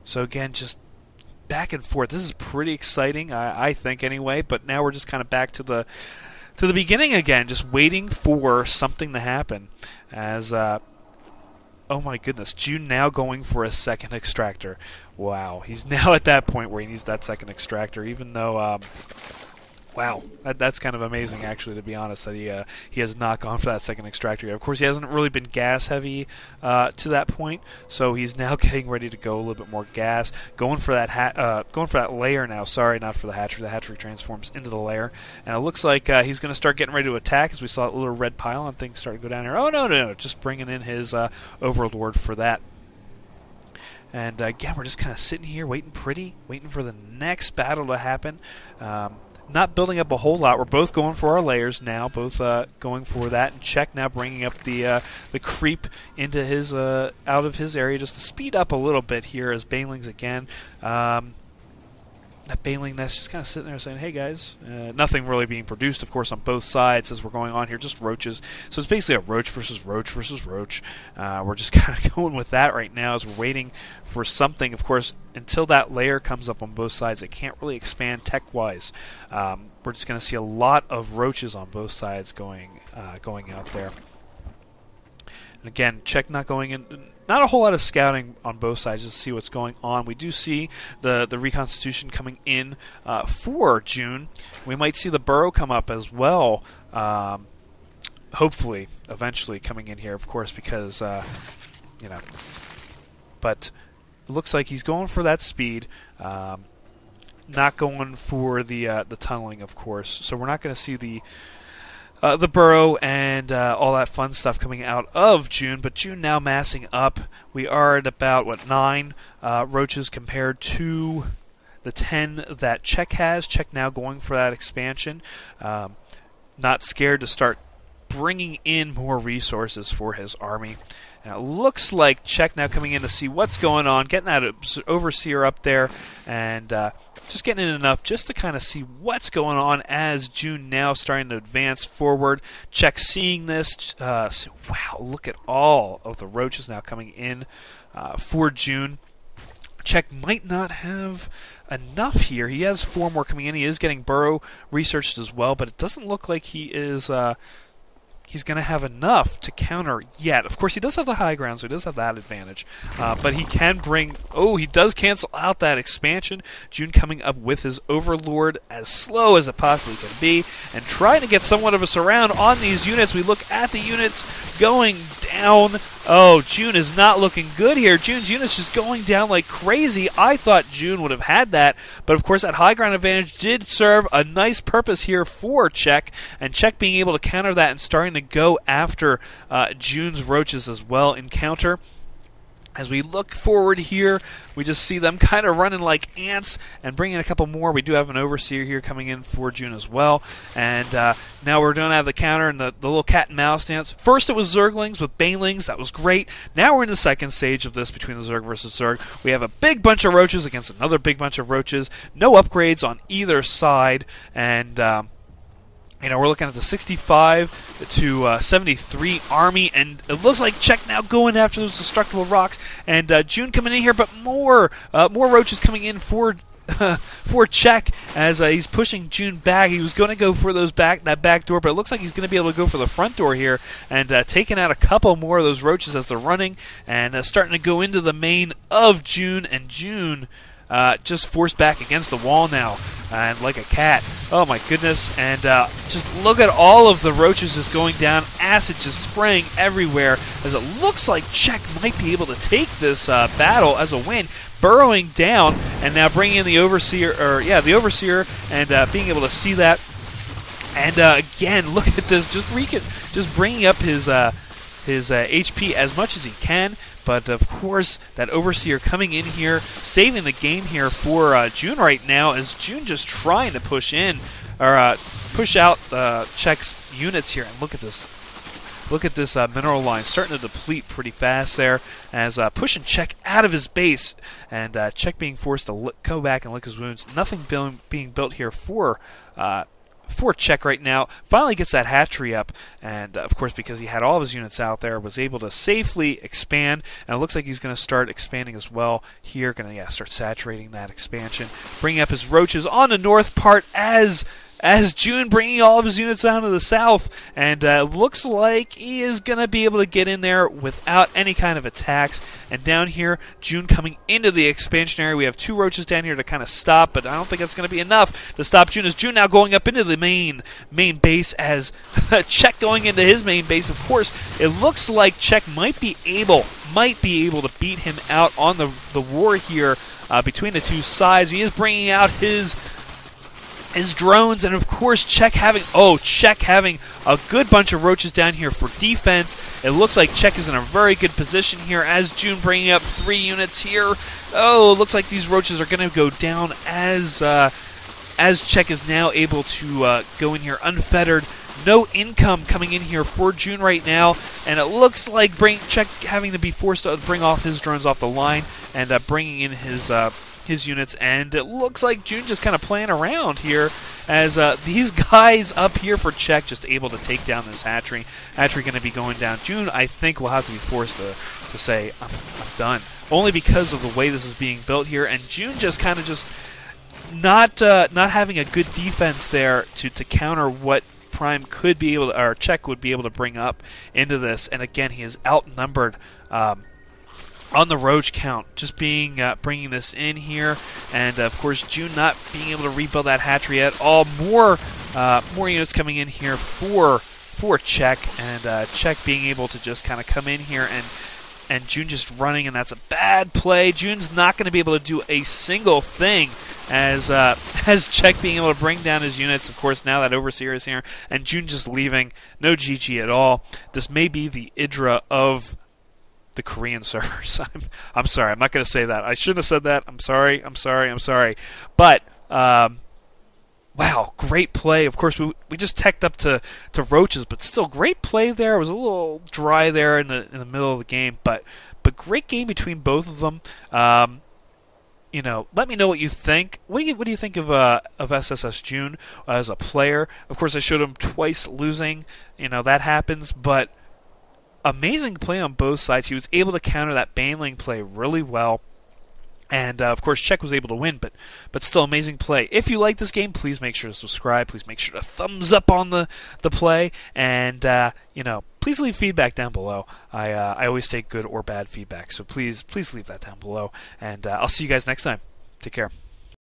So again, just back and forth. This is pretty exciting, I think, anyway. But now we're just kind of back to the beginning again, just waiting for something to happen. As oh my goodness, June now going for a second extractor. Wow, he's now at that point where he needs that second extractor, even though, wow, that's kind of amazing, actually, to be honest, that he has not gone for that second extractor yet. Of course, he hasn't really been gas heavy to that point, so he's now getting ready to go a little bit more gas, going for that layer now. Sorry, not for the hatchery. The hatchery transforms into the layer, and it looks like he's going to start getting ready to attack, as we saw that little red pylon thing start to go down here. Oh no, just bringing in his overlord for that. And again, we're just kind of sitting here waiting for the next battle to happen. Not building up a whole lot. We're both going for our layers now, both going for that. And Check now bringing up the creep into his out of his area just to speed up a little bit here as Banelings again. That Baneling nest just kind of sitting there saying, hey guys, nothing really being produced, of course, on both sides as we're going on here, just roaches. So it's basically a roach versus roach versus roach. We're just kind of going with that right now as we're waiting for something. Of course, until that layer comes up on both sides, it can't really expand tech-wise. We're just going to see a lot of roaches on both sides going out there. And again, Check not going in. Not a whole lot of scouting on both sides just to see what's going on. We do see the reconstitution coming in for June. We might see the burrow come up as well, hopefully, eventually coming in here, of course, because, you know. But it looks like he's going for that speed, not going for the tunneling, of course. So we're not going to see the burrow and all that fun stuff coming out of June, but June now massing up. We are at about, 9 roaches compared to the 10 that Check has. Check now going for that expansion. Not scared to start bringing in more resources for his army. Now, it looks like Check now coming in to see what's going on, getting that Overseer up there, and just getting in enough just to kind of see what's going on as June now starting to advance forward. Check seeing this. Wow, look at all of the roaches now coming in for June. Check might not have enough here. He has 4 more coming in. He is getting burrow researched as well, but it doesn't look like he is... he's going to have enough to counter yet. Of course, he does have the high ground, so he does have that advantage. But he can bring... Oh, he does cancel out that expansion. June coming up with his Overlord as slow as it possibly can be and trying to get somewhat of a surround on these units. We look at the units going down. Oh, June is not looking good here. June's units just going down like crazy. I thought June would have had that, but of course that high ground advantage did serve a nice purpose here for Check, and Check being able to counter that and starting to go after June's roaches as well in counter. As we look forward here, we just see them kind of running like ants and bringing a couple more. We do have an Overseer here coming in for June as well. And now we're going to have the counter and the little cat and mouse dance. First it was Zerglings with Banelings. That was great. Now we're in the second stage of this between the Zerg versus Zerg. We have a big bunch of roaches against another big bunch of roaches. No upgrades on either side. And... you know, we're looking at the 65 to 73 army, and it looks like Check now going after those destructible rocks, and June coming in here, but more roaches coming in for Check as he's pushing June back. He was going to go for that back door, but it looks like he's going to be able to go for the front door here and taking out a couple more of those roaches as they're running and starting to go into the main of June, and June just forced back against the wall now, and like a cat. Oh my goodness! And just look at all of the roaches just going down, acid just spraying everywhere. As it looks like Check might be able to take this battle as a win, burrowing down and now bringing in the Overseer, and being able to see that. And again, look at this, just bringing up his HP as much as he can. But, of course, that Overseer coming in here, saving the game here for June right now, as June just trying to push out Check's units here. And look at this. Look at this mineral line starting to deplete pretty fast there, as pushing Check out of his base, and Check being forced to go back and lick his wounds. Nothing being built here for for Czech right now. Finally gets that hatchery up, and of course, because he had all of his units out there, was able to safely expand, and it looks like he's going to start expanding as well here. Going to start saturating that expansion, bringing up his roaches on the north part as Jun bringing all of his units down to the south, and looks like he is going to be able to get in there without any kind of attacks. And down here, Jun coming into the expansion area. We have 2 roaches down here to kind of stop, but I don't think that's going to be enough to stop Jun. As Jun now going up into the main base as Czech going into his main base. Of course, it looks like Czech might be able to beat him out on the war here between the two sides. He is bringing out his drones, and of course Czech having a good bunch of roaches down here for defense. It looks like Czech is in a very good position here as Jun bringing up 3 units here. Oh, it looks like these roaches are going to go down as Czech is now able to go in here unfettered. No income coming in here for Jun right now, and it looks like Czech having to be forced to bring off his drones off the line and bringing in his units, and it looks like Jun just kind of playing around here as these guys up here for Czech just able to take down this hatchery. Hatchery going to be going down. Jun, I think, will have to be forced to say, I'm done. Only because of the way this is being built here, and Jun just kind of not having a good defense there to counter what Prime could be able to, or Czech would be able to bring up into this. And again, he is outnumbered on the roach count, just bringing this in here, and of course Jun not being able to rebuild that hatchery at all. More units coming in here for Czech, and Czech being able to just kind of come in here and Jun just running, and that's a bad play. Jun's not going to be able to do a single thing as Czech being able to bring down his units. Of course, now that Overseer is here, and Jun just leaving, no GG at all. This may be the Idra of the Korean servers. I'm sorry. I'm not going to say that. I shouldn't have said that. I'm sorry. But wow, great play. Of course, we just teched up to roaches, but still great play there. It was a little dry there in the middle of the game, but great game between both of them. Let me know what you think. What do you think of sSsJun as a player? Of course, I showed him twice losing. That happens, but amazing play on both sides. He was able to counter that Baneling play really well. And, of course, Czech was able to win, but still amazing play. If you like this game, please make sure to subscribe. Please make sure to thumbs up on the play. And, please leave feedback down below. I always take good or bad feedback, so please leave that down below. And I'll see you guys next time. Take care.